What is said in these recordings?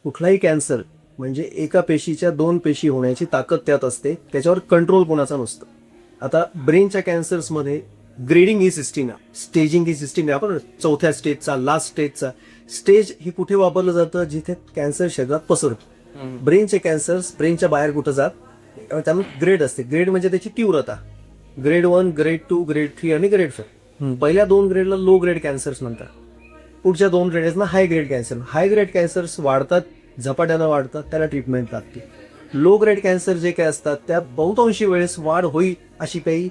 कुठलाही कॅन्सर म्हणजे एका पेशीच्या 2 पेशी होण्याची ताकद त्यात असते, त्याच्यावर कंट्रोल कोणाचा नसतं. आता ब्रेनच्या कॅन्सर्समध्ये ग्रेडिंग ही सिस्टीम आहे, स्टेजिंग ही सिस्टीम आहे. आपण चौथ्या स्टेजचा, लास्ट स्टेजचा स्टेज हे कुठे वापरलं जातं, जिथे कॅन्सर शरीरात पसरतो. ब्रेनचे कॅन्सर्स ब्रेनच्या बाहेर कुठं जात, त्यामुळे ग्रेड असते. ग्रेड म्हणजे त्याची तीव्रता. ग्रेड 1, ग्रेड 2, ग्रेड 3 आणि ग्रेड 4. पहिल्या 2 ग्रेडला लो ग्रेड कॅन्सर्स म्हणतात. पुढच्या 2 ग्रेड्सना हाय ग्रेड कॅन्सर. हाय ग्रेड कॅन्सर्स वाढतात, झपाट्यानं वाढतात, त्याला ट्रीटमेंट लागते. लो ग्रेड कॅन्सर जे काय असतात त्यात बहुतांशी वेळेस वाढ होईल अशी काही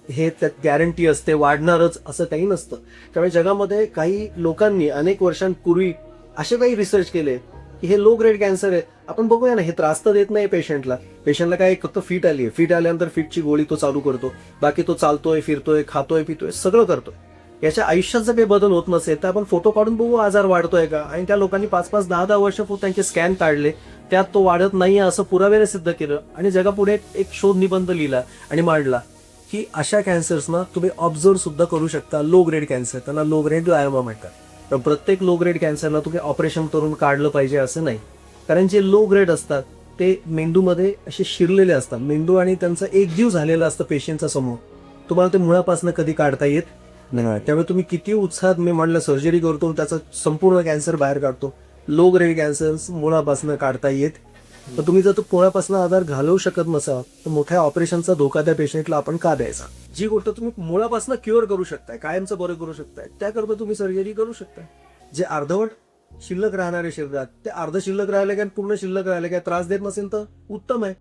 हे त्यात गॅरंटी असते, वाढणारच असं काही नसतं. त्यामुळे जगामध्ये काही लोकांनी अनेक वर्षांपूर्वी असे काही रिसर्च केले की हे लो ग्रेड कॅन्सर आहे, आपण बघूया ना, हे त्रास तर देत नाही पेशंटला काय फक्त फिट आली आहे, फिट आल्यानंतर फिटची गोळी तो चालू करतो, बाकी तो चालतोय, फिरतोय, खातोय, पितोय, सगळं करतोय. याच्या आयुष्यात जर काही बदल होत नसेल तर आपण फोटो काढून बघू आजार वाढतोय का. आणि त्या लोकांनी 5-5, 10-10 वर्ष त्यांचे स्कॅन काढले, त्यात तो वाढत नाहीये असं पुराव्याने सिद्ध केलं आणि जगापुढे एक शोध निबंध लिहिला आणि मांडला की अशा कॅन्सर्सना तुम्ही ऑब्झर्व सुद्धा करू शकता. लो ग्रेड कॅन्सर, त्यांना लो ग्रेड लायोमा म्हणतात. तर प्रत्येक लो ग्रेड कॅन्सरला तुम्ही ऑपरेशन करून काढलं पाहिजे असं नाही, कारण जे लो ग्रेड असतात ते मेंदूमध्ये असे शिरलेले असतात. मेंदू आणि त्यांचा एक जीव झालेला असतं पेशंटचा समूह. तुम्हाला ते मुळापासून कधी काढता येत नाही. त्यामुळे तुम्ही किती उत्साहात मी म्हणलं सर्जरी करतो, त्याचा संपूर्ण कॅन्सर बाहेर काढतो. लो ग्रेड कॅन्सर मुळापासून काढता येत. तर तुम्ही जर तो मुळापासून आधार घालवू शकत नसाल तर मोठ्या ऑपरेशनचा धोका त्या पेशंटला आपण का द्यायचा. जी गोष्ट तुम्ही मुळापासून क्युअर करू शकताय, कायमचं बरं करू शकताय, त्याकरता तुम्ही सर्जरी करू शकताय. जे अर्धवट शिल्लक राहणारे शरीरात ते अर्ध शिल्लक राहिले काय पूर्ण शिल्लक राहिले काय त्रास देत नसेल तर उत्तम आहे.